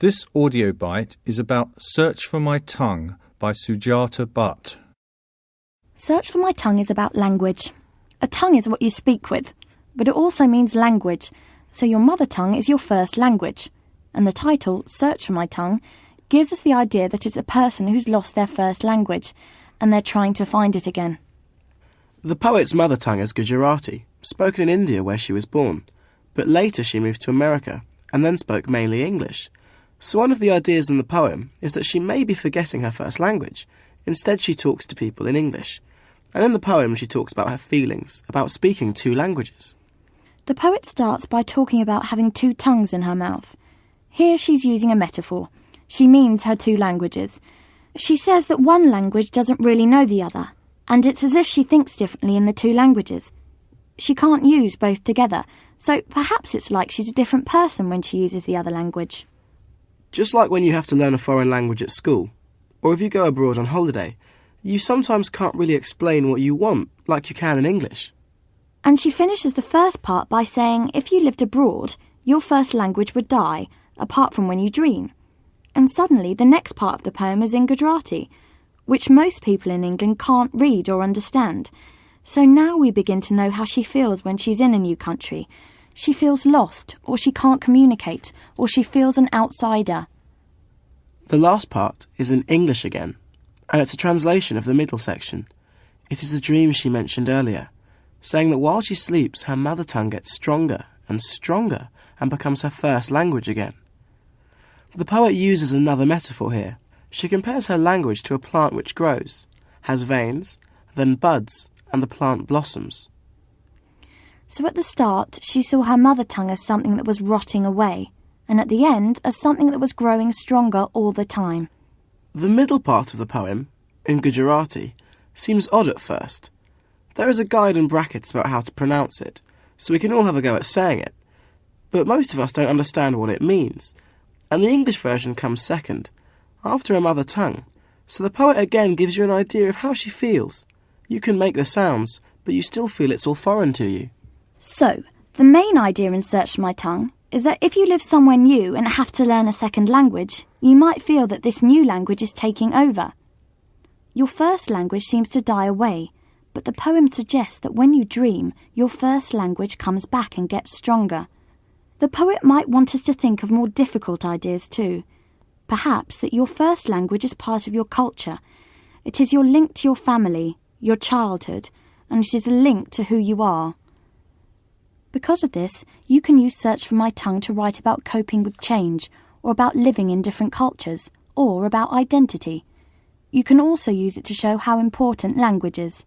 This audio bite is about Search for My Tongue by Sujata Butt. Search for My Tongue is about language. A tongue is what you speak with, but it also means language, so your mother tongue is your first language. And the title, Search for My Tongue, gives us the idea that it's a person who's lost their first language, and they're trying to find it again. The poet's mother tongue is Gujarati, spoken in India where she was born, but later she moved to America and then spoke mainly English. So one of the ideas in the poem is that she may be forgetting her first language. Instead she talks to people in English. And in the poem she talks about her feelings, about speaking two languages. The poet starts by talking about having two tongues in her mouth. Here she's using a metaphor. She means her two languages. She says that one language doesn't really know the other, and it's as if she thinks differently in the two languages. She can't use both together, so perhaps it's like she's a different person when she uses the other language. Just like when you have to learn a foreign language at school, or if you go abroad on holiday, you sometimes can't really explain what you want, like you can in English. And she finishes the first part by saying if you lived abroad, your first language would die, apart from when you dream. And suddenly the next part of the poem is in Gujarati, which most people in England can't read or understand. So now we begin to know how she feels when she's in a new country. She feels lost, or she can't communicate, or she feels an outsider. The last part is in English again, and it's a translation of the middle section. It is the dream she mentioned earlier, saying that while she sleeps, her mother tongue gets stronger and stronger and becomes her first language again. The poet uses another metaphor here. She compares her language to a plant which grows, has veins, then buds, and the plant blossoms. So at the start, she saw her mother tongue as something that was rotting away, and at the end as something that was growing stronger all the time. The middle part of the poem, in Gujarati, seems odd at first. There is a guide in brackets about how to pronounce it, so we can all have a go at saying it. But most of us don't understand what it means, and the English version comes second, after her mother tongue, so the poet again gives you an idea of how she feels. You can make the sounds, but you still feel it's all foreign to you. So, the main idea in Search for My Tongue is that if you live somewhere new and have to learn a second language, you might feel that this new language is taking over. Your first language seems to die away, but the poem suggests that when you dream, your first language comes back and gets stronger. The poet might want us to think of more difficult ideas too. Perhaps that your first language is part of your culture. It is your link to your family, your childhood, and it is a link to who you are. Because of this, you can use Search for My Tongue to write about coping with change, or about living in different cultures, or about identity. You can also use it to show how important language is.